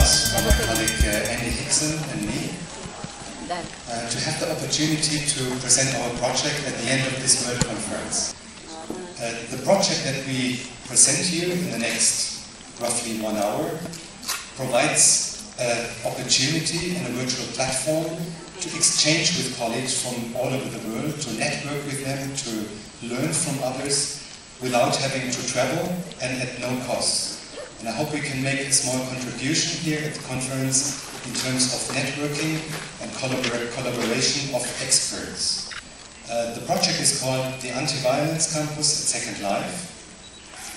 us, from my colleague Andy Hickson and me, to have the opportunity to present our project at the end of this World Conference. The project that we present here in the next roughly 1 hour provides an opportunity and a virtual platform to exchange with colleagues from all over the world, to network with them, to learn from others without having to travel and at no cost. And I hope we can make a small contribution here at the conference in terms of networking and collaboration of experts. The project is called the Anti-Violence Campus at Second Life.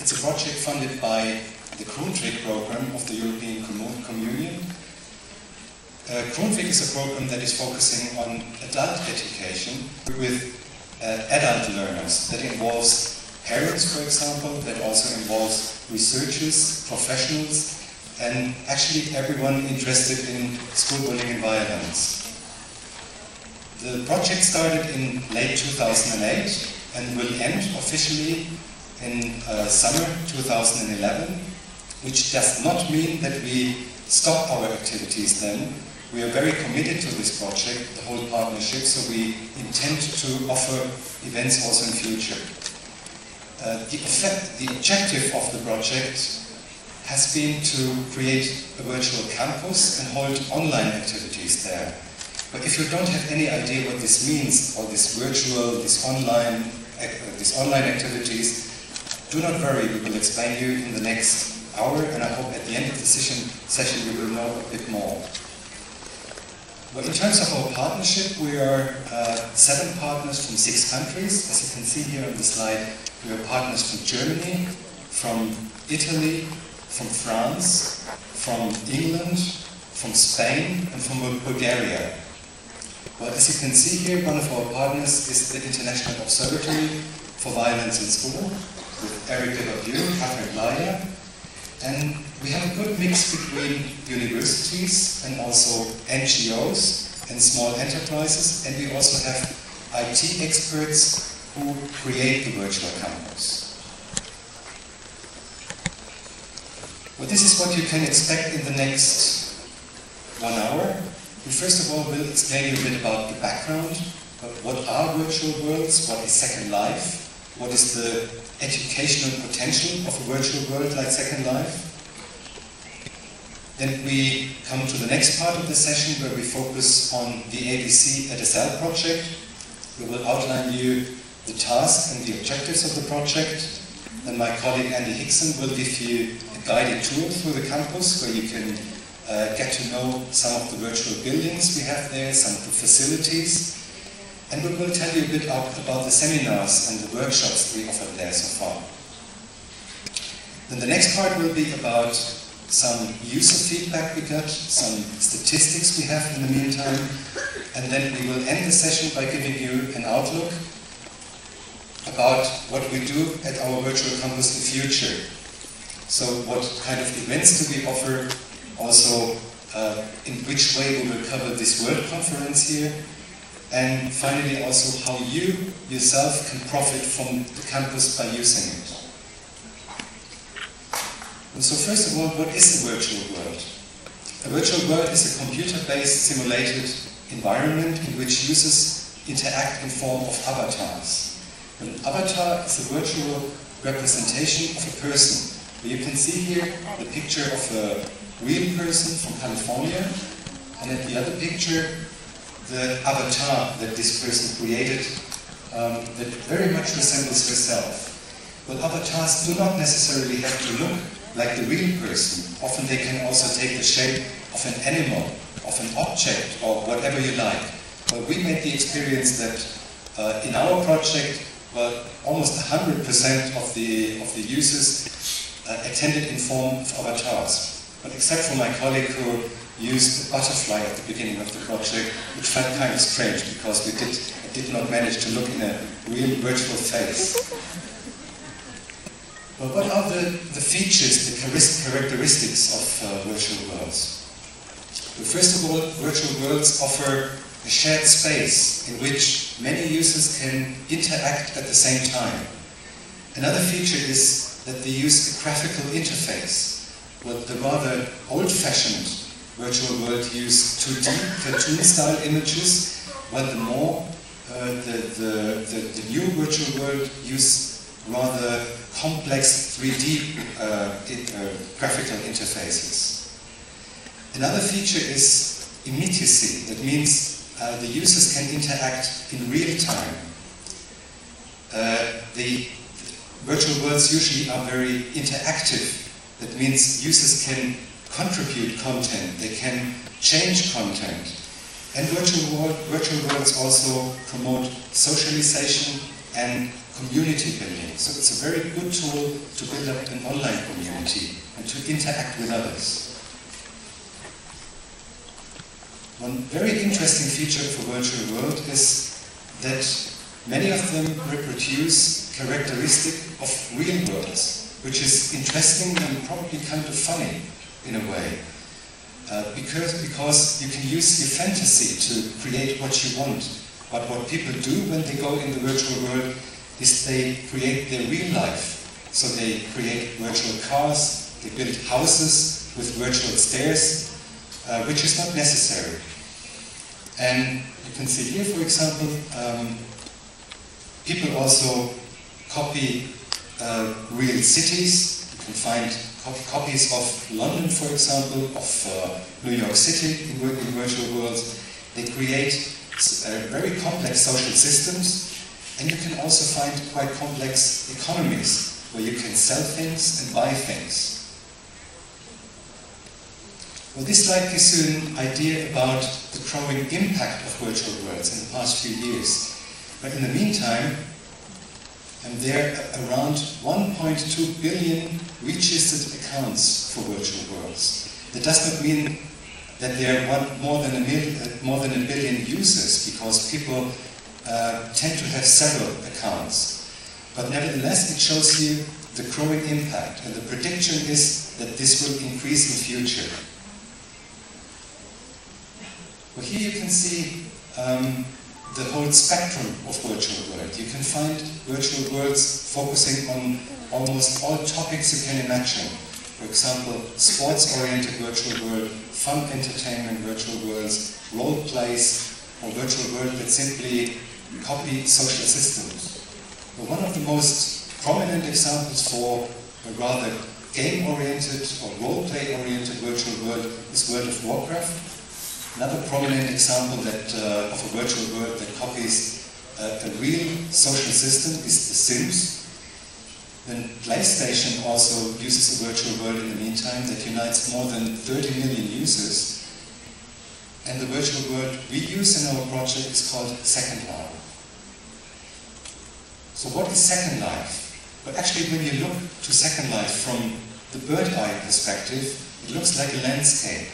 It's a project funded by the Kronvik program of the European Communion. Kronvik is a program that is focusing on adult education with adult learners. That involves parents, for example, that also involves researchers, professionals, and actually everyone interested in school bullying and violence. The project started in late 2008 and will end officially in summer 2011, which does not mean that we stop our activities then. We are very committed to this project, the whole partnership, so we intend to offer events also in future. The objective of the project has been to create a virtual campus and hold online activities there. But if you don't have any idea what this means, or this virtual, these online activities, do not worry, we will explain you in the next hour, and I hope at the end of the session you will know a bit more. Well, in terms of our partnership, we are 7 partners from 6 countries. As you can see here on the slide, we are partners from Germany, from Italy, from France, from England, from Spain, and from Bulgaria. Well, as you can see here, one of our partners is the International Observatory for Violence in School, with Eric Debavieux, Claudia, and we have a good mix between universities and also NGOs and small enterprises, and we also have IT experts who create the virtual campus. Well, this is what you can expect in the next 1 hour. We first of all will explain you a bit about the background, what are virtual worlds, what is Second Life, what is the educational potential of a virtual world like Second Life. Then we come to the next part of the session where we focus on the AVC at a Cell project. We will outline you the task and the objectives of the project. Then my colleague Andy Hickson will give you a guided tour through the campus where you can get to know some of the virtual buildings we have there, some of the facilities. And we will tell you a bit about the seminars and the workshops we offered there so far. Then the next part will be about some user feedback we got, some statistics we have in the meantime, and then we will end the session by giving you an outlook about what we do at our virtual campus in future. So what kind of events do we offer, also in which way we will cover this World Conference here, and finally also how you yourself can profit from the campus by using it. And so first of all, what is a virtual world? A virtual world is a computer-based simulated environment in which users interact in form of avatars. An avatar is a virtual representation of a person. You can see here the picture of a real person from California, and at the other picture the avatar that this person created that very much resembles herself. Well, avatars do not necessarily have to look like the real person. Often they can also take the shape of an animal, of an object, or whatever you like. Well, we made the experience that in our project, well, almost 100% of the users attended in form of avatars. But except for my colleague who used a butterfly at the beginning of the project, which felt kind of strange because we did not manage to look in a real virtual face. Well, what are the features, the characteristics of virtual worlds? Well, first of all, virtual worlds offer a shared space in which many users can interact at the same time. Another feature is that they use a graphical interface. Well, the rather old-fashioned virtual world used 2D cartoon-style images, while the new virtual world used rather complex 3D graphical interfaces. Another feature is immediacy. That means the users can interact in real time. The virtual worlds usually are very interactive. That means users can contribute content, they can change content. And virtual worlds also promote socialization and community building. So it's a very good tool to build up an online community and to interact with others. One very interesting feature of a virtual world is that many of them reproduce characteristics of real worlds, which is interesting and probably kind of funny in a way. Because you can use your fantasy to create what you want. But what people do when they go in the virtual world is they create their real life. So they create virtual cars, they build houses with virtual stairs, which is not necessary. And you can see here, for example, people also copy real cities. You can find copies of London, for example, of New York City in virtual worlds. They create very complex social systems, and you can also find quite complex economies where you can sell things and buy things. Well, this slide gives you an idea about the growing impact of virtual worlds in the past few years. But in the meantime, there are around 1.2 billion registered accounts for virtual worlds. That does not mean that there are more than a billion users, because people tend to have several accounts. But nevertheless, it shows you the growing impact, and the prediction is that this will increase in future. Well, here you can see the whole spectrum of virtual world. You can find virtual worlds focusing on almost all topics you can imagine. For example, sports-oriented virtual world, fun entertainment virtual worlds, role plays, or virtual world that simply copy social systems. Well, one of the most prominent examples for a rather game-oriented or role-play-oriented virtual world is World of Warcraft. Another prominent example of a virtual world that copies a real social system is The Sims. Then PlayStation also uses a virtual world in the meantime that unites more than 30 million users. And the virtual world we use in our project is called Second Life. So what is Second Life? But actually, when you look to Second Life from the bird's eye perspective, it looks like a landscape.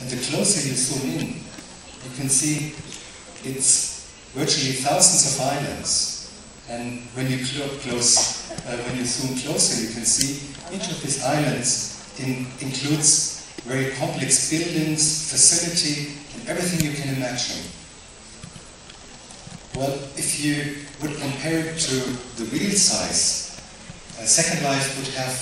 And the closer you zoom in, you can see it's virtually thousands of islands. And when you zoom closer, you can see each of these islands includes very complex buildings, facility, and everything you can imagine. Well, if you would compare it to the real size, Second Life would have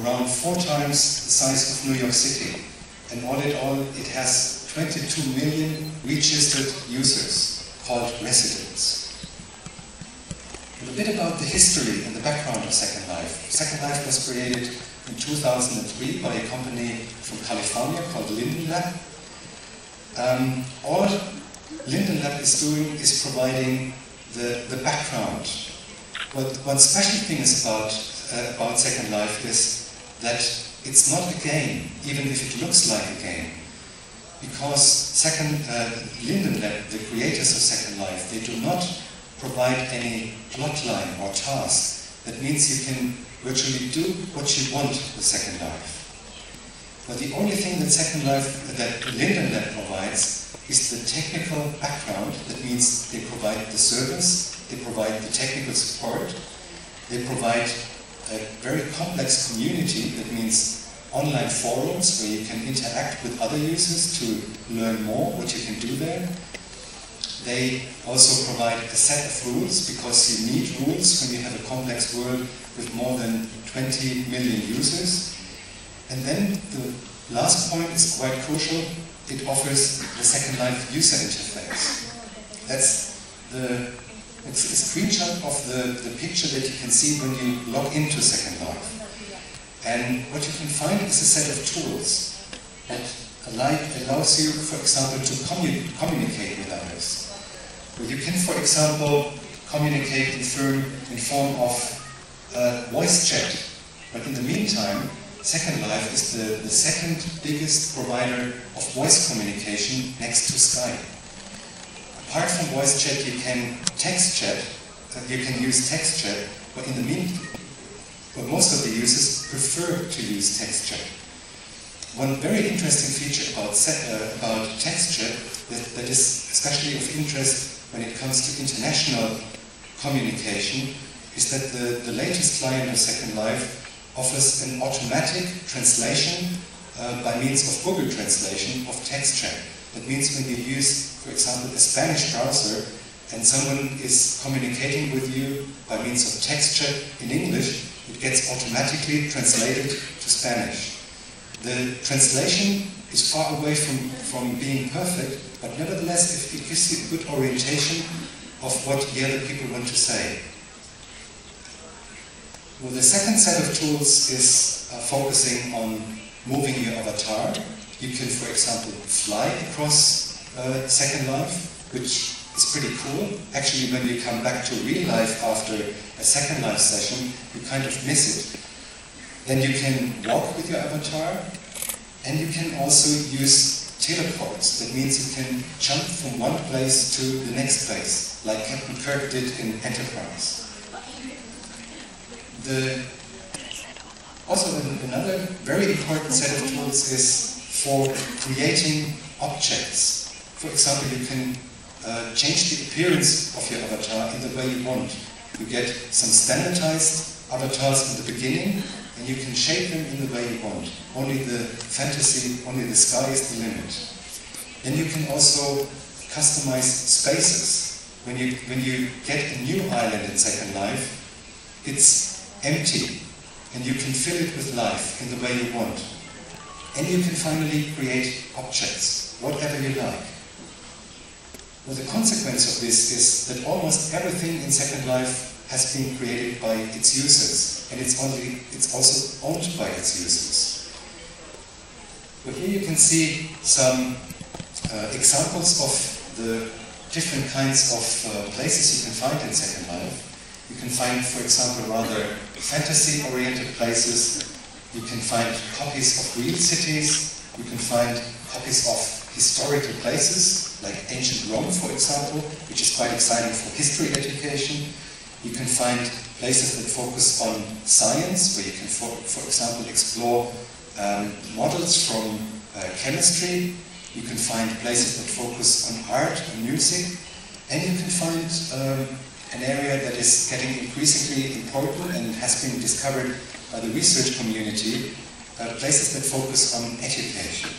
around 4 times the size of New York City. And all in all, it has 22 million registered users called residents. A bit about the history and the background of Second Life. Second Life was created in 2003 by a company from California called Linden Lab. All Linden Lab is doing is providing the background. One special thing is about Second Life is that it's not a game, even if it looks like a game. Because Linden Lab, the creators of Second Life, they do not provide any plotline or task. That means you can virtually do what you want with Second Life. But the only thing that Linden Lab provides is the technical background. That means they provide the service, they provide the technical support, they provide a very complex community. That means online forums where you can interact with other users to learn more what you can do there. They also provide a set of rules, because you need rules when you have a complex world with more than 20 million users. And then the last point is quite crucial. It offers the Second Life user interface. That's it's a screenshot of the picture that you can see when you log into Second Life. And what you can find is a set of tools that allows you, for example, to communicate with others. You can, for example, communicate in form of voice chat. But in the meantime, Second Life is the second biggest provider of voice communication next to Skype. Apart from voice chat, you can text chat. You can use text chat, but in the meantime, most of the users prefer to use text chat. One very interesting feature about text chat that is especially of interest when it comes to international communication is that the latest client of Second Life offers an automatic translation by means of Google Translation of text chat. That means when you use, for example, a Spanish browser and someone is communicating with you by means of text chat in English, it gets automatically translated to Spanish. The translation is far away from being perfect, but nevertheless it gives you a good orientation of what the other people want to say. Well, the second set of tools is focusing on moving your avatar. You can, for example, fly across Second Life, which is pretty cool. Actually, when you come back to real life after a Second Life session, you kind of miss it. Then you can walk with your avatar, and you can also use teleports. That means you can jump from one place to the next place, like Captain Kirk did in Enterprise. Also, another very important set of tools is for creating objects. For example, you can change the appearance of your avatar in the way you want. You get some standardized avatars in the beginning, and you can shape them in the way you want. Only the sky is the limit. Then you can also customize spaces. When you get a new island in Second Life, it's empty, and you can fill it with life in the way you want. And you can finally create objects, whatever you like. Well, the consequence of this is that almost everything in Second Life has been created by its users, and it's also owned by its users. Well, here you can see some examples of the different kinds of places you can find in Second Life. You can find, for example, rather fantasy-oriented places. You can find copies of real cities. You can find copies of historical places, like ancient Rome, for example, which is quite exciting for history education. You can find places that focus on science, where you can, for example, explore models from chemistry. You can find places that focus on art and music. And you can find an area that is getting increasingly important and has been discovered by the research community, places that focus on education.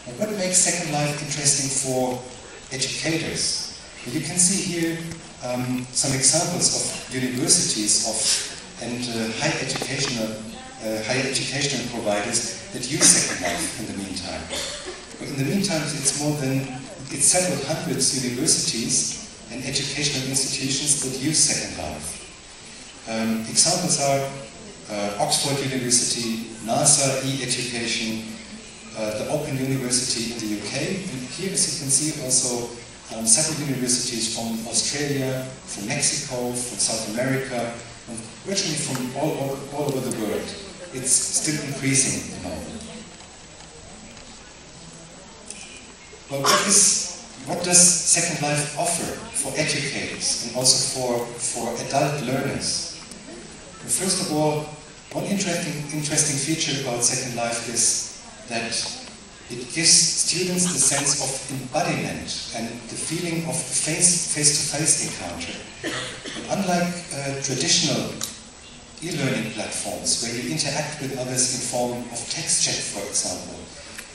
And what makes Second Life interesting for educators? You can see here some examples of universities and higher educational providers that use Second Life in the meantime. But in the meantime, it's several hundreds universities and educational institutions that use Second Life. Examples are Oxford University, NASA e-education, the Open University in the UK, and here, as you can see, also several universities from Australia, from Mexico, from South America, and virtually from all over the world. It's still increasing at the moment. But what does Second Life offer for educators and also for adult learners? Well, first of all, one interesting feature about Second Life is that it gives students the sense of embodiment and the feeling of face-to-face encounter. But unlike traditional e-learning platforms where you interact with others in form of text chat, for example,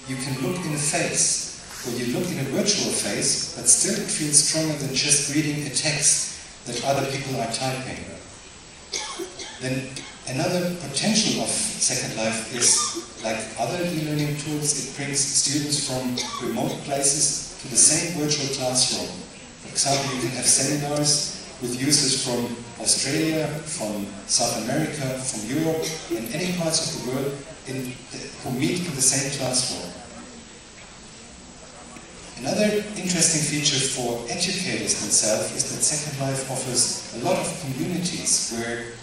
you can look in the face. Or you look in a virtual face, but still it feels stronger than just reading a text that other people are typing. Then Another potential of Second Life is, like other e-learning tools, it brings students from remote places to the same virtual classroom. For example, you can have seminars with users from Australia, from South America, from Europe, and any parts of the world who meet in the same classroom. Another interesting feature for educators themselves is that Second Life offers a lot of communities where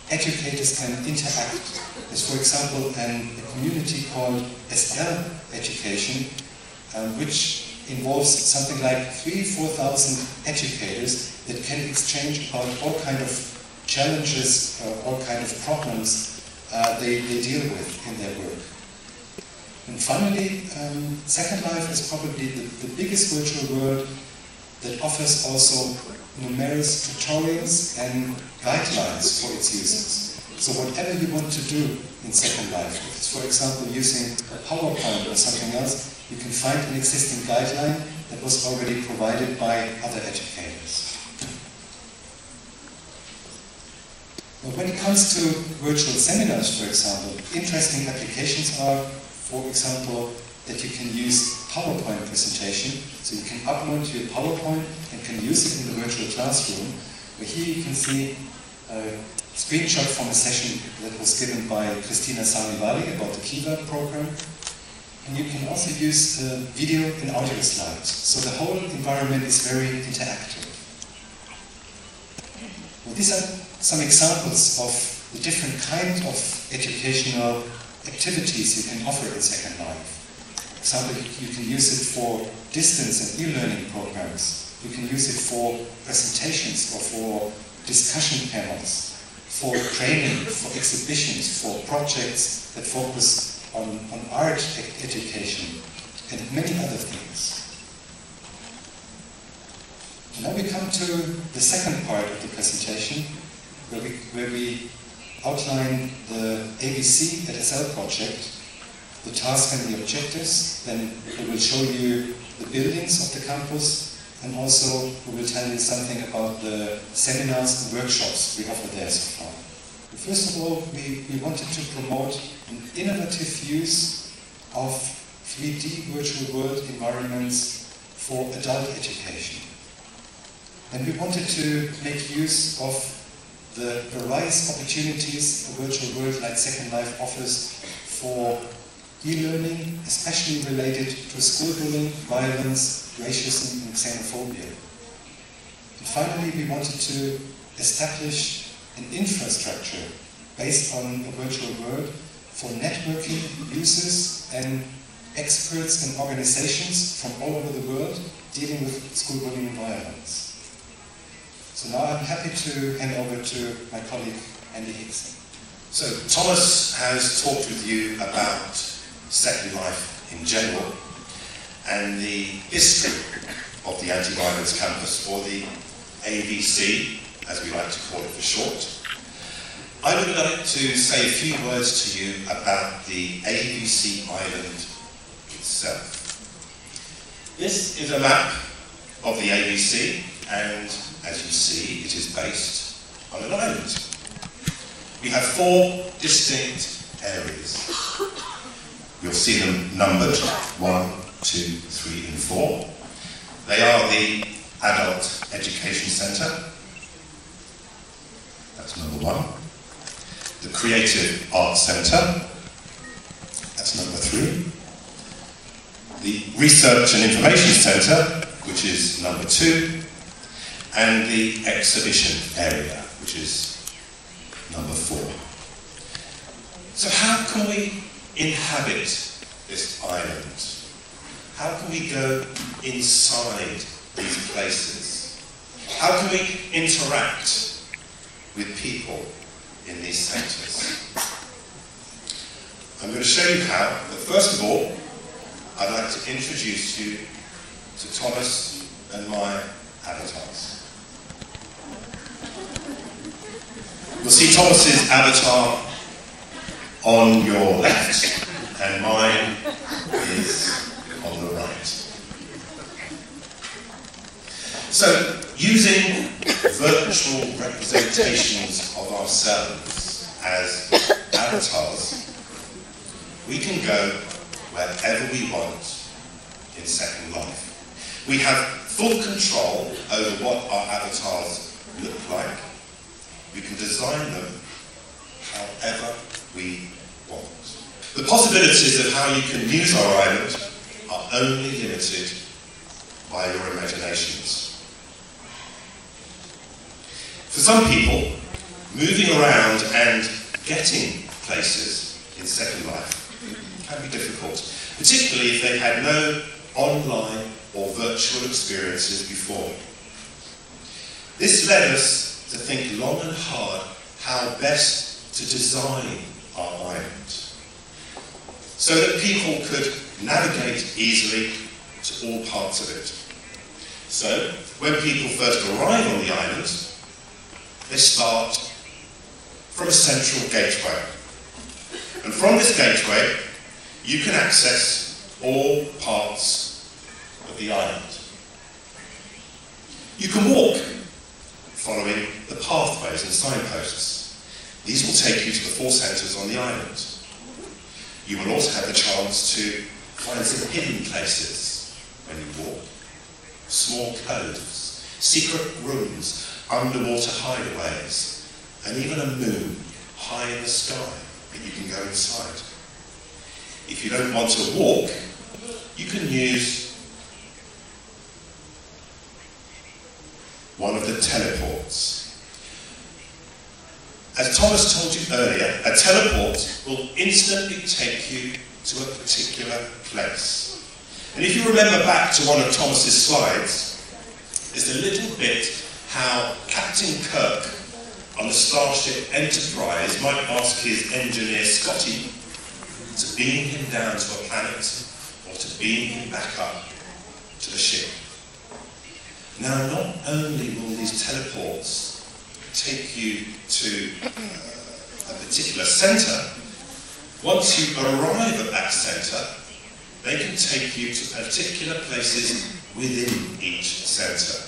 educators can interact. There's, for example, a community called SL Education, which involves something like 3,000–4,000 educators that can exchange about all kind of challenges, all kind of problems they deal with in their work. And finally, Second Life is probably the biggest virtual world that offers also numerous tutorials and guidelines for its users. So whatever you want to do in Second Life, if it's for example using a PowerPoint or something else, you can find an existing guideline that was already provided by other educators. Well, when it comes to virtual seminars, for example, interesting applications are, for example, that you can use PowerPoint presentation. So you can upload your PowerPoint and can use it in the virtual classroom. Where here you can see a screenshot from a session that was given by Christina Sarnivari about the keyword program. And you can also use video and audio slides. So the whole environment is very interactive. Well, these are some examples of the different kinds of educational activities you can offer in Second Life. For example, you can use it for distance and e-learning programs. You can use it for presentations or for discussion panels, for training, for exhibitions, for projects that focus on art education, and many other things. And now we come to the second part of the presentation, where we outline the AVC at SL project, the task and the objectives. Then we will show you the buildings of the campus, and also we will tell you something about the seminars and workshops we offer there so far. But first of all, we wanted to promote an innovative use of 3D virtual world environments for adult education. And we wanted to make use of the various opportunities a virtual world like Second Life offers for e-learning, especially related to school bullying, violence, racism and xenophobia. And finally, we wanted to establish an infrastructure based on a virtual world for networking users and experts and organizations from all over the world dealing with school bullying and violence. So now I'm happy to hand over to my colleague, Andy Hickson. So Thomas has talked with you about Second Life in general and the history of the Anti-Violence Campus, or the AVC, as we like to call it for short. I would like to say a few words to you about the AVC island itself. This is a map of the AVC, and as you see, it is based on an island. We have 4 distinct areas. You'll see them numbered, 1, 2, 3 and 4. They are the Adult Education Centre, that's number 1. The Creative Arts Centre, that's number 3. The Research and Information Centre, which is number 2. And the Exhibition Area, which is number 4. So how can we inhabit this island? How can we go inside these places? How can we interact with people in these centres? I'm going to show you how, but first of all, I'd like to introduce you to Thomas and my avatars. You'll see Thomas's avatar on your left, and mine is on the right. So, using virtual representations of ourselves as avatars, we can go wherever we want in Second Life. We have full control over what our avatars look like. We can design them however we want. The possibilities of how you can use our island are only limited by your imaginations. For some people, moving around and getting places in Second Life can be difficult, particularly if they've had no online or virtual experiences before. This led us to think long and hard how best to design our island, so that people could navigate easily to all parts of it. So, when people first arrive on the island, they start from a central gateway. And from this gateway, you can access all parts of the island. You can walk, following the pathways and signposts. These will take you to the 4 centres on the island. You will also have the chance to find some hidden places when you walk. Small coves, secret rooms, underwater hideaways, and even a moon high in the sky that you can go inside. If you don't want to walk, you can use one of the teleports. As Thomas told you earlier, a teleport will instantly take you to a particular place. And if you remember back to one of Thomas's slides, there's a little bit how Captain Kirk on the Starship Enterprise might ask his engineer Scotty to beam him down to a planet or to beam him back up to the ship. Now, not only will these teleports take you to a particular centre, once you arrive at that centre, they can take you to particular places within each centre.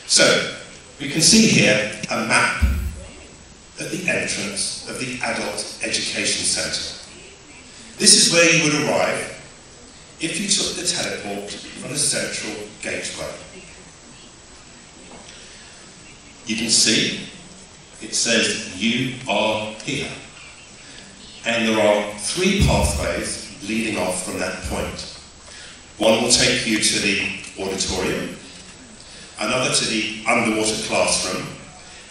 So, we can see here a map at the entrance of the Adult Education Centre. This is where you would arrive if you took the teleport from the central gateway. You can see it says you are here, and there are 3 pathways leading off from that point. One will take you to the auditorium, another to the underwater classroom,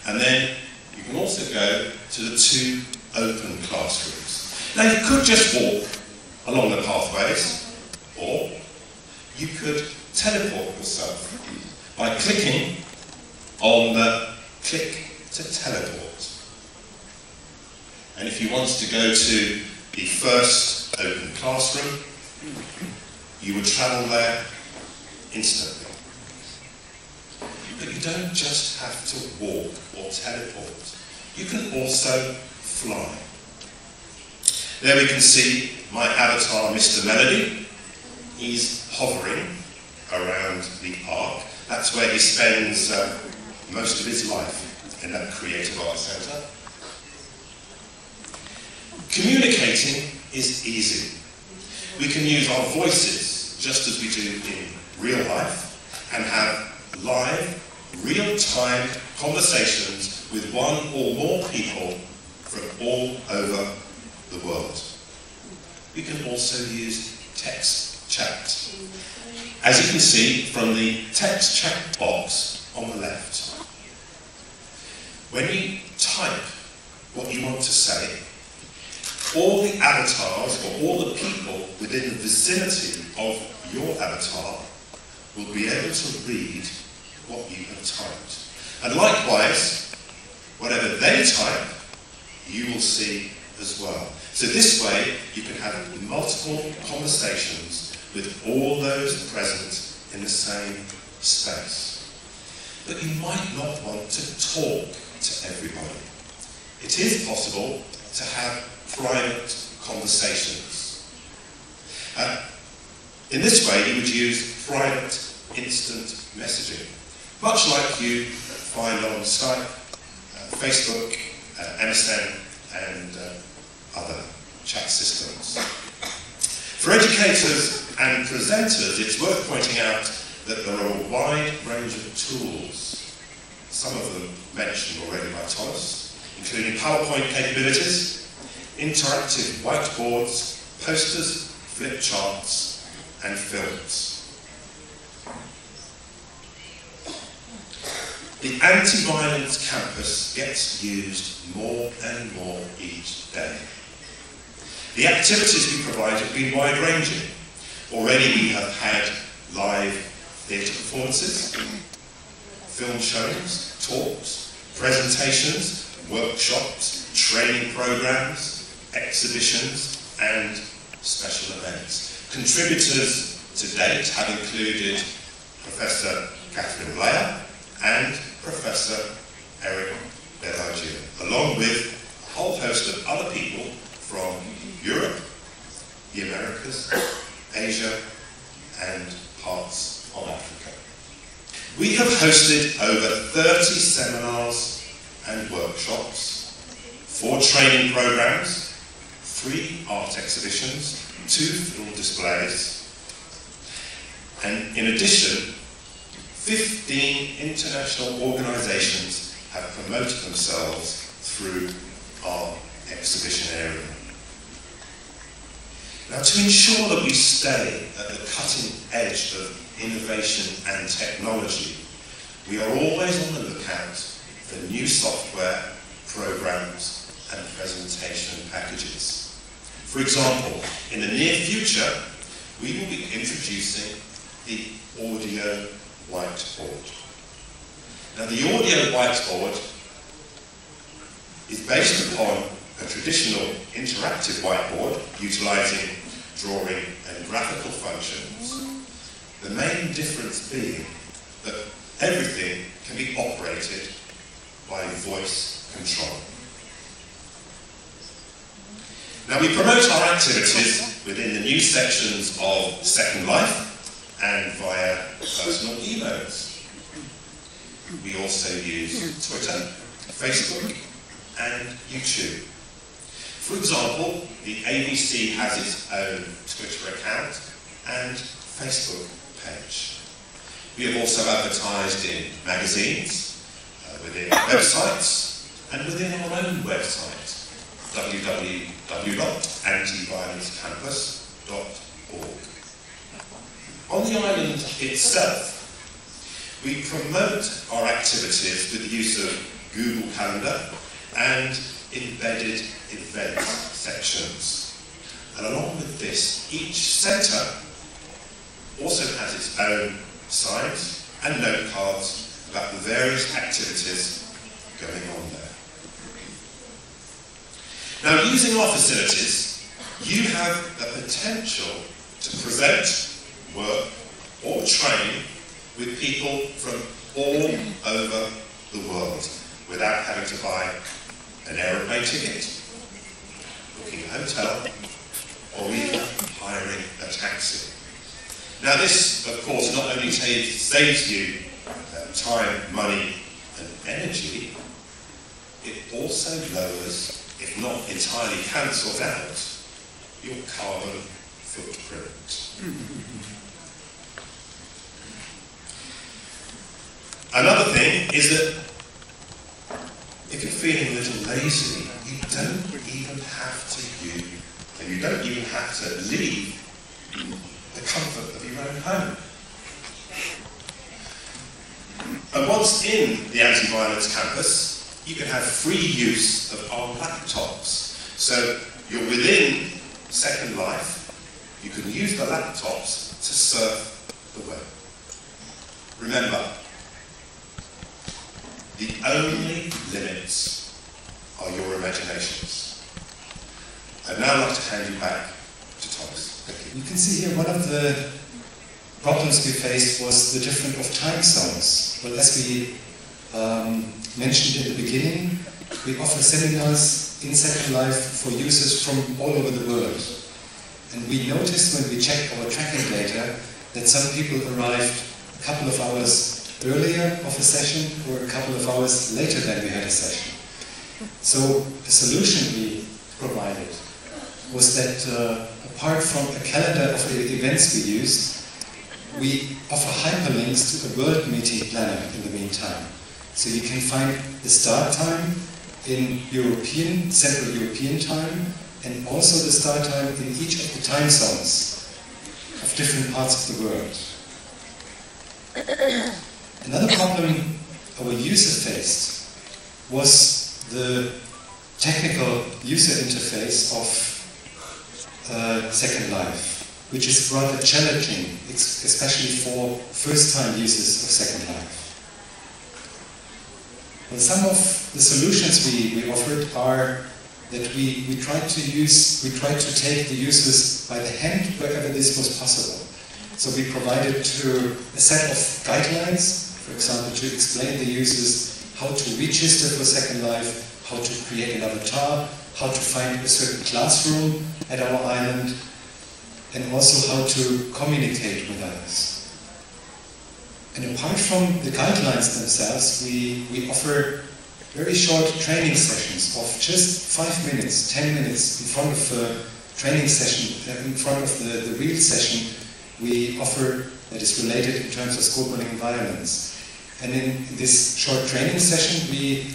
and then you can also go to the 2 open classrooms. Now, you could just walk along the pathways, or you could teleport yourself by clicking on the click to teleport. And if you wanted to go to the first open classroom, you would travel there instantly. But you don't just have to walk or teleport. You can also fly. There we can see my avatar, Mr. Melody. He's hovering around the Ark. That's where he spends most of his life, in that creative art centre. Communicating is easy. We can use our voices just as we do in real life and have live, real-time conversations with one or more people from all over the world. We can also use text chat, as you can see from the text chat box on the left. When you type what you want to say, all the avatars or all the people within the vicinity of your avatar will be able to read what you have typed. And likewise, whatever they type, you will see as well. So this way, you can have multiple conversations with all those present in the same space. But you might not want to talk to everybody. It is possible to have private conversations. In this way, you would use private instant messaging, much like you find on Skype, Facebook, MSN, and other chat systems. For educators and presenters, it's worth pointing out that there are a wide range of tools, some of them mentioned already by Thomas, including PowerPoint capabilities, interactive whiteboards, posters, flip charts, and films. The anti-violence campus gets used more and more each day. The activities we provide have been wide-ranging. Already we have had live theatre performances, film showings, talks, presentations, workshops, training programs, exhibitions, and special events. Contributors to date have included Professor Catherine Blair and Professor Eric Bellagio, along with a whole host of other people from Europe, the Americas, Asia, and parts of Africa. We have hosted over 30 seminars and workshops, 4 training programs, 3 art exhibitions, 2 film displays, and in addition, 15 international organisations have promoted themselves through our exhibition area. Now, to ensure that we stay at the cutting edge of innovation and technology, we are always on the lookout for new software, programs, and presentation packages. For example, in the near future, we will be introducing the audio whiteboard. Now, the audio whiteboard is based upon a traditional interactive whiteboard utilising drawing and graphical functions. The main difference being that everything can be operated by voice control. Now, we promote our activities within the new sections of Second Life and via personal emails. We also use Twitter, Facebook, and YouTube. For example, the AVC has its own Twitter account and Facebook page. We have also advertised in magazines, within websites, and within our own website, www.antiviolencecampus.org. On the island itself, we promote our activities with the use of Google Calendar and embedded event sections. And along with this, each centre also has its own signs and note cards about the various activities going on there. Now, using our facilities, you have the potential to present, work, or train with people from all over the world without having to buy an aeroplane ticket, booking a hotel, or even hiring a taxi. Now, this, of course, not only saves you time, money, and energy, it also lowers, if not entirely cancels out, your carbon footprint. Another thing is that if you're feeling a little lazy, you don't even have to leave the comfort of your own home. And once in the anti-violence campus, you can have free use of our laptops. So you're within Second Life, you can use the laptops to surf the web. Remember, the only limits are your imaginations. I'd now like to hand you back to Thomas. Thank you. You can see here one of the problems we faced was the difference of time zones. Well, as we mentioned in the beginning, we offer seminars in Second Life for users from all over the world. And we noticed when we checked our tracking data that some people arrived a couple of hours earlier of a session or a couple of hours later than we had a session. So the solution we provided was that apart from a calendar of the events we used, we offer hyperlinks to a world meeting planner in the meantime. So you can find the start time in Central European time, and also the start time in each of the time zones of different parts of the world. Another problem our user faced was the technical user interface of Second Life, which is rather challenging, especially for first-time users of Second Life. Well, some of the solutions we offered are that we tried to take the users by the hand wherever this was possible. So we provided a set of guidelines, for example, to explain the users how to register for Second Life, how to create an avatar, how to find a certain classroom at our island, and also how to communicate with others. And apart from the guidelines themselves, we offer very short training sessions of just 5 minutes, 10 minutes in front of a training session, in front of the real session we offer that is related in terms of school bullying and violence. And in this short training session we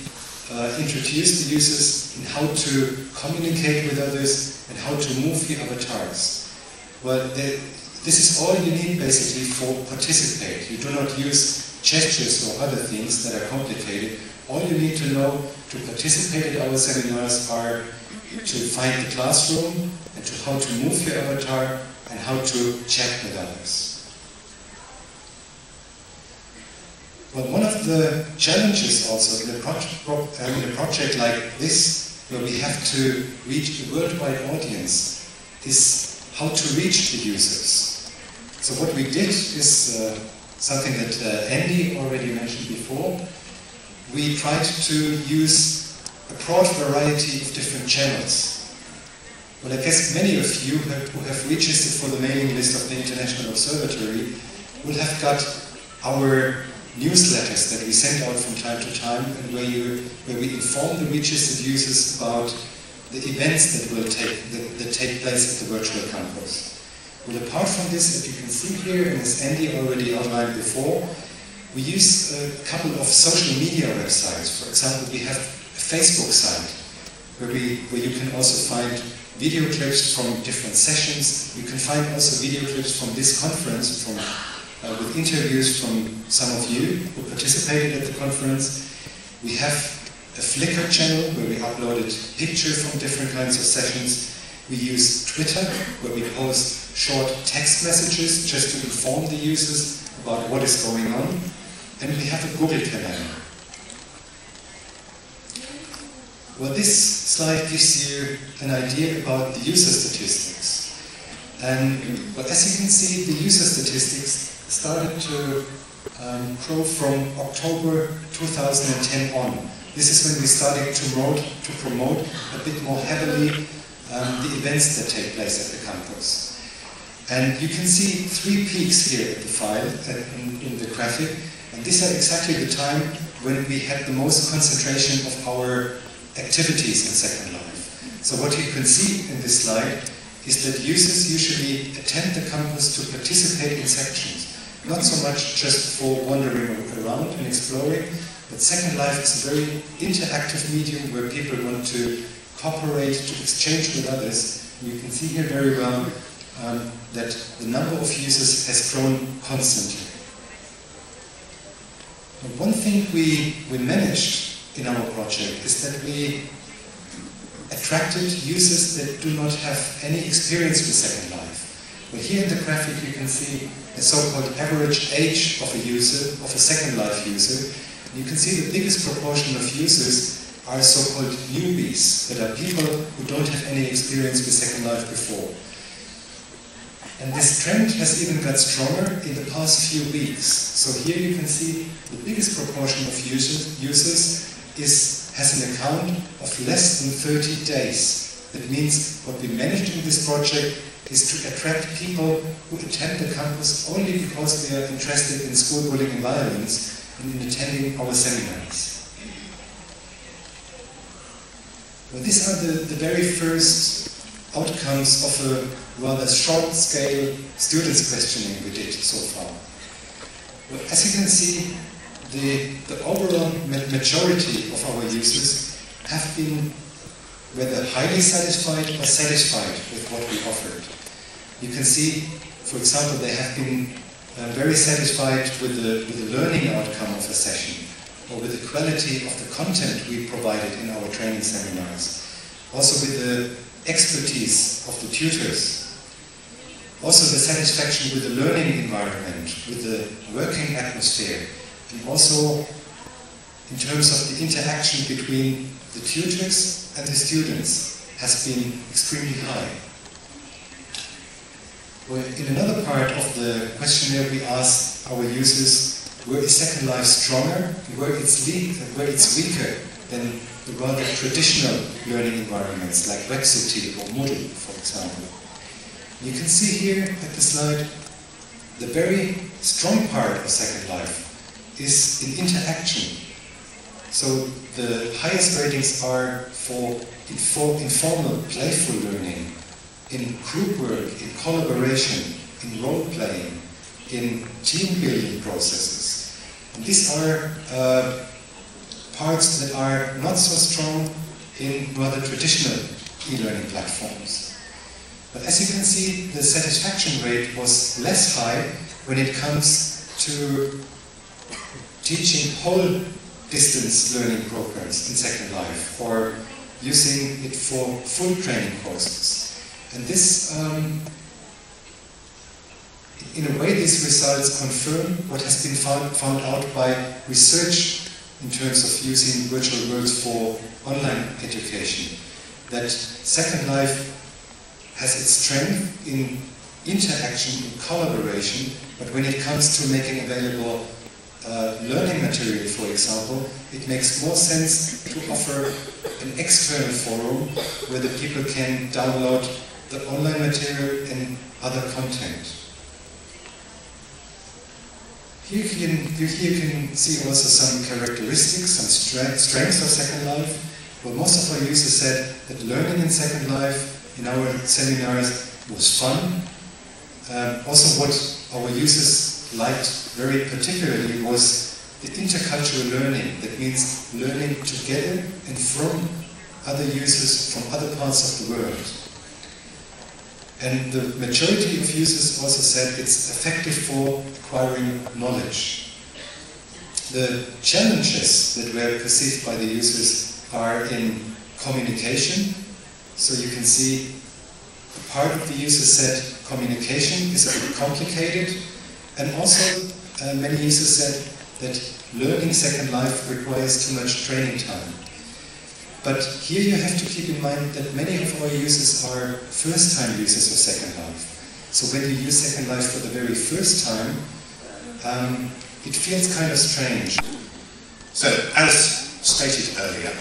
introduce the users in how to communicate with others and how to move the avatars. Well, this is all you need basically for participate. You do not use gestures or other things that are complicated. All you need to know to participate at our seminars are to find the classroom and to how to move your avatar and how to chat with others. Well, one of the challenges also in a project like this, where we have to reach a worldwide audience, is how to reach the users. So what we did is something that Andy already mentioned before. We tried to use a broad variety of different channels. Well, I guess many of you who have registered for the mailing list of the International Observatory will have got our newsletters that we send out from time to time, and where we inform the registered users about the events that take place at the virtual campus. Well, apart from this, as you can see here, and as Andy already outlined before, we use a couple of social media websites. For example, we have a Facebook site where you can also find video clips from different sessions. You can find also video clips from this conference, with interviews from some of you who participated at the conference. We have a Flickr channel where we uploaded pictures from different kinds of sessions. We use Twitter, where we post short text messages just to inform the users about what is going on. And we have a Google Calendar. Well, this slide gives you an idea about the user statistics. And well, as you can see, the user statistics started to grow from October 2010 on. This is when we started to promote a bit more heavily the events that take place at the campus. And you can see 3 peaks here at the file, in the graphic, and these are exactly the time when we had the most concentration of our activities in Second Life. So what you can see in this slide is that users usually attend the campus to participate in sections. Not so much just for wandering around and exploring, but Second Life is a very interactive medium where people want to cooperate, to exchange with others. And you can see here very well that the number of users has grown constantly. But one thing we managed in our project is that we attracted users that do not have any experience with Second Life. Well, here in the graphic you can see the so-called average age of a user, of a Second Life user. And you can see the biggest proportion of users are so-called newbies, that are people who don't have any experience with Second Life before. And this trend has even got stronger in the past few weeks. So here you can see the biggest proportion of users has an account of less than 30 days. That means what we managed in this project is to attract people who attend the campus only because they are interested in school bullying and violence and in attending our seminars. Well, these are the very first outcomes of a rather short-scale students' questioning we did so far. Well, as you can see, the overall majority of our users have been whether highly satisfied or satisfied with what we offered. You can see, for example, they have been very satisfied with the learning outcome of a session, or with the quality of the content we provided in our training seminars, also with the expertise of the tutors, also the satisfaction with the learning environment, with the working atmosphere, and also in terms of the interaction between the tutors and the students has been extremely high. Well, in another part of the questionnaire we asked our users, where is Second Life stronger and where it's weaker than the rather traditional learning environments like Webcity or Moodle, for example. You can see here at the slide the very strong part of Second Life is in interaction. So the highest ratings are for informal, playful learning, in group work, in collaboration, in role-playing, in team-building processes. And these are parts that are not so strong in rather traditional e-learning platforms. But as you can see, the satisfaction rate was less high when it comes to teaching whole distance learning programs in Second Life or using it for full training courses. And this, in a way, these results confirm what has been found out by research in terms of using virtual worlds for online education. That Second Life has its strength in interaction, in collaboration, but when it comes to making available learning material, for example, it makes more sense to offer an external forum where the people can download the online material and other content. Here you can see also some characteristics, some strengths of Second Life. Well, most of our users said that learning in Second Life in our seminars was fun. Also what our users liked very particularly was the intercultural learning. That means learning together and from other users from other parts of the world. And the majority of users also said it's effective for acquiring knowledge. The challenges that were perceived by the users are in communication. So you can see part of the users said communication is a bit complicated, and also many users said that learning Second Life requires too much training time. But here you have to keep in mind that many of our users are first-time users of Second Life. So when you use Second Life for the very first time, it feels kind of strange. So, as stated earlier,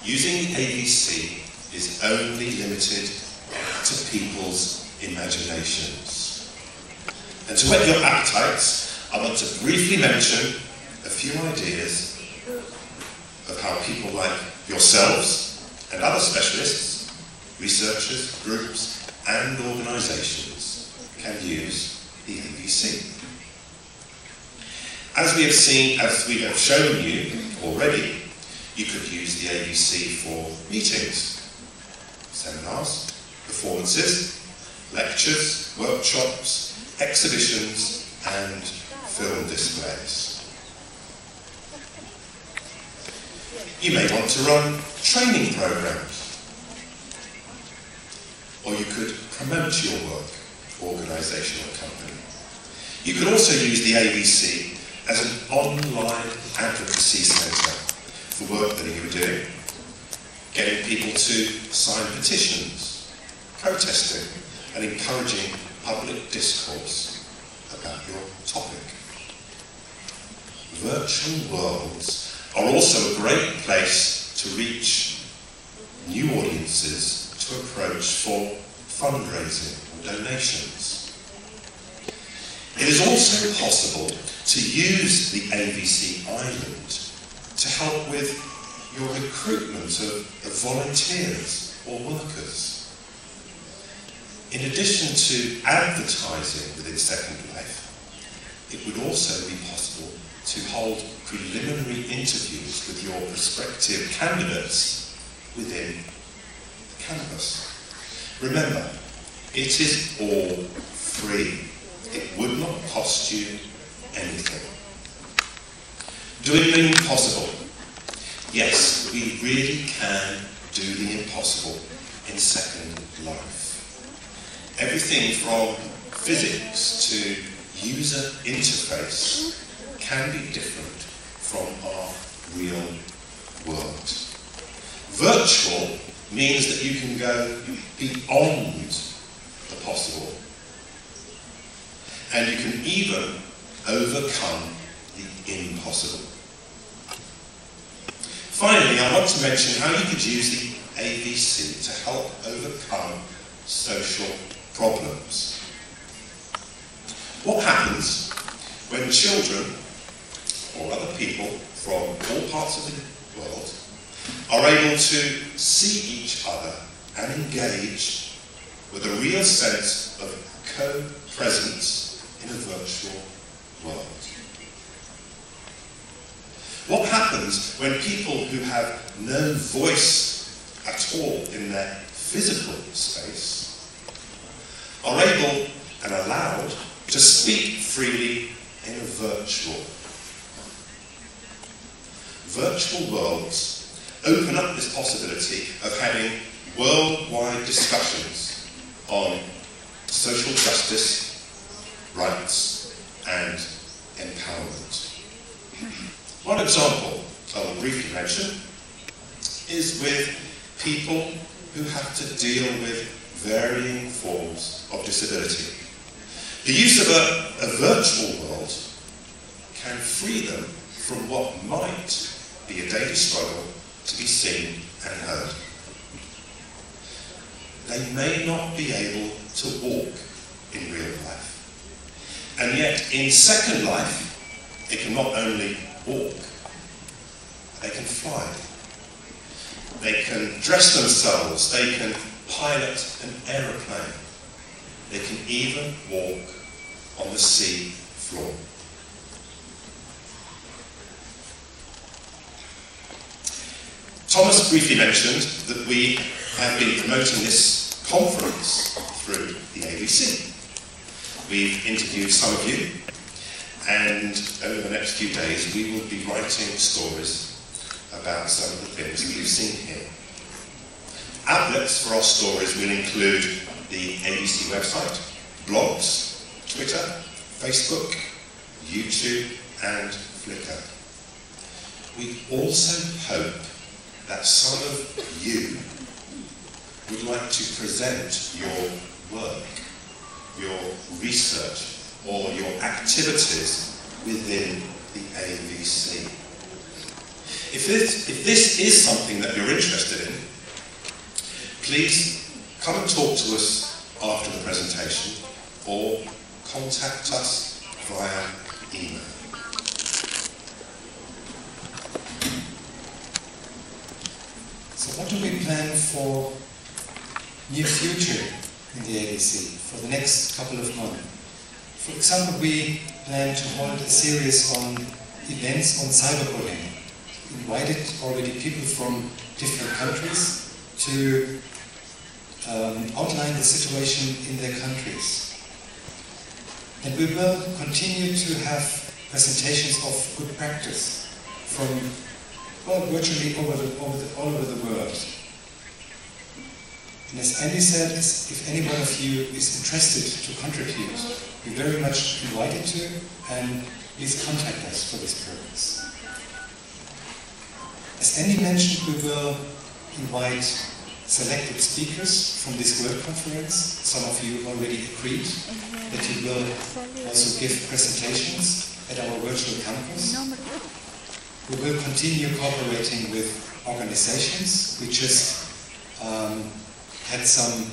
using AVC is only limited to people's imaginations. And to whet your appetites, I want to briefly mention a few ideas of how people like yourselves and other specialists, researchers, groups and organisations can use the AVC. As we have shown you already, you could use the AVC for meetings, seminars, performances, lectures, workshops, exhibitions and film displays. You may want to run training programs, or you could promote your work, organisation or company. You could also use the AVC as an online advocacy centre for work that you were doing, getting people to sign petitions, protesting and encouraging public discourse about your topic. Virtual worlds are also a great place to reach new audiences to approach for fundraising or donations. It is also possible to use the AVC Island to help with your recruitment of volunteers or workers. In addition to advertising within Second Life, it would also be possible to hold preliminary interviews with your prospective candidates within the campus. Remember, it is all free. It would not cost you anything. Doing the impossible. Yes, we really can do the impossible in Second Life. Everything from physics to user interface can be different from our real world. Virtual means that you can go beyond the possible. And you can even overcome the impossible. Finally, I want to mention how you could use the AVC to help overcome social problems. What happens when children or other people from all parts of the world are able to see each other and engage with a real sense of co-presence in a virtual world? What happens when people who have no voice at all in their physical space are able and allowed to speak freely in a virtual? Virtual worlds open up this possibility of having worldwide discussions on social justice, rights, and empowerment. One example I will briefly mention is with people who have to deal with varying forms of disability. The use of a virtual world can free them from what might be a daily struggle to be seen and heard. They may not be able to walk in real life, and yet in Second Life they can not only walk, they can fly, they can dress themselves, they can pilot an aeroplane, they can even walk on the sea floor. Thomas briefly mentioned that we have been promoting this conference through the AVC. We've interviewed some of you, and over the next few days we will be writing stories about some of the things that we've seen here. Outlets for our stories will include the AVC website, blogs, Twitter, Facebook, YouTube, and Flickr. We also hope that some of you would like to present your work, your research, or your activities within the AVC. If this is something that you're interested in, please come and talk to us after the presentation or contact us via email. So what do we plan for near future in the AVC for the next couple of months? For example, we plan to hold a series on events on cyberbullying. We invited already people from different countries to outline the situation in their countries. And we will continue to have presentations of good practice from virtually all over the world. And as Andy said, if any one of you is interested to contribute, you're very much invited to, and please contact us for this purpose. As Andy mentioned, we will invite selected speakers from this World Conference. Some of you already agreed that you will also give presentations at our virtual campus. We will continue cooperating with organizations. We just had some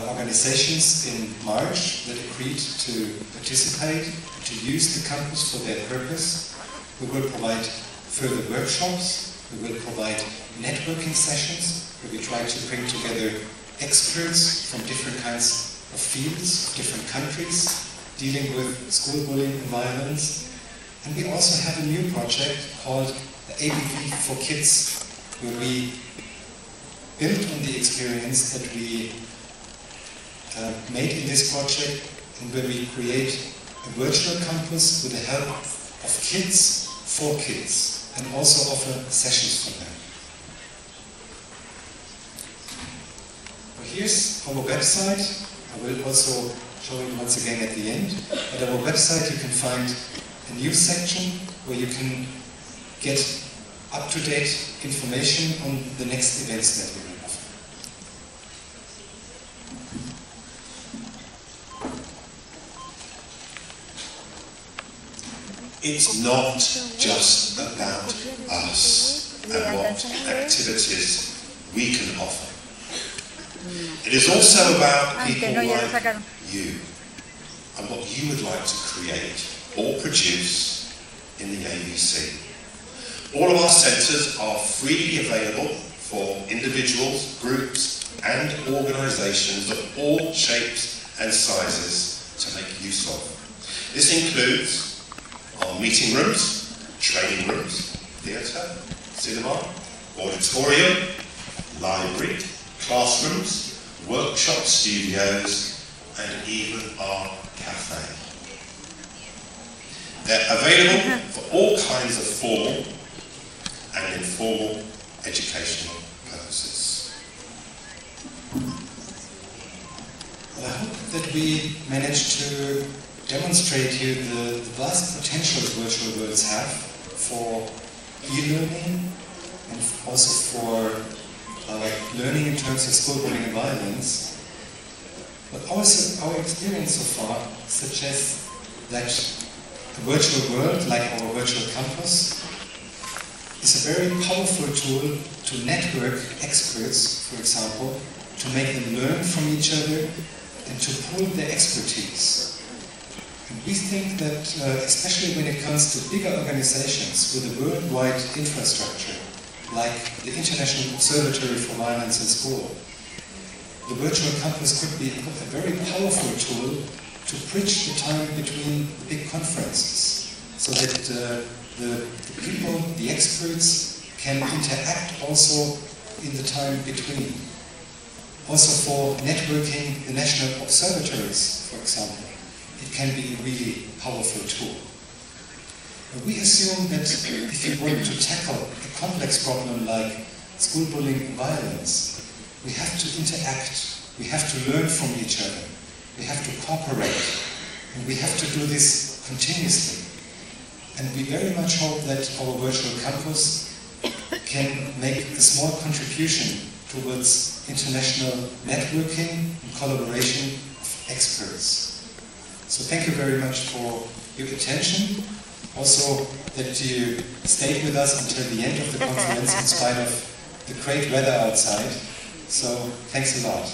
organizations in March that agreed to participate, to use the campus for their purpose. We will provide further workshops We will provide networking sessions where we try to bring together experts from different kinds of fields, different countries, dealing with school bullying and violence. And we also have a new project called the AVC for Kids, where we build on the experience that we made in this project, and where we create a virtual campus with the help of kids for kids, and also offer sessions for them. Well, here's our website. I will also show it once again at the end. At our website you can find a news section where you can get up-to-date information on the next events that we will offer. It's not just about us and what activities we can offer. It is also about people like you and what you would like to create or produce in the AVC. All of our centres are freely available for individuals, groups and organisations of all shapes and sizes to make use of. This includes our meeting rooms, training rooms, theatre, cinema, auditorium, library, classrooms, workshop studios and even our cafe. They're available for all kinds of formal and informal educational purposes. Well, I hope that we managed to demonstrate to you the vast potential virtual worlds have for e-learning and also for learning in terms of school bullying and violence. But also our experience so far suggests that a virtual world, like our virtual campus, is a very powerful tool to network experts, for example, to make them learn from each other and to pool their expertise. And we think that, especially when it comes to bigger organizations with a worldwide infrastructure, like the International Observatory for Violence in School, the virtual campus could be a very powerful tool to bridge the time between the big conferences, so that the people, the experts, can interact also in the time between. Also for networking the national observatories, for example, it can be a really powerful tool. We assume that if you want to tackle a complex problem like school bullying and violence, we have to interact, we have to learn from each other, we have to cooperate, and we have to do this continuously. And we very much hope that our virtual campus can make a small contribution towards international networking and collaboration of experts. So thank you very much for your attention. Also that you stayed with us until the end of the conference in spite of the great weather outside. So thanks a lot.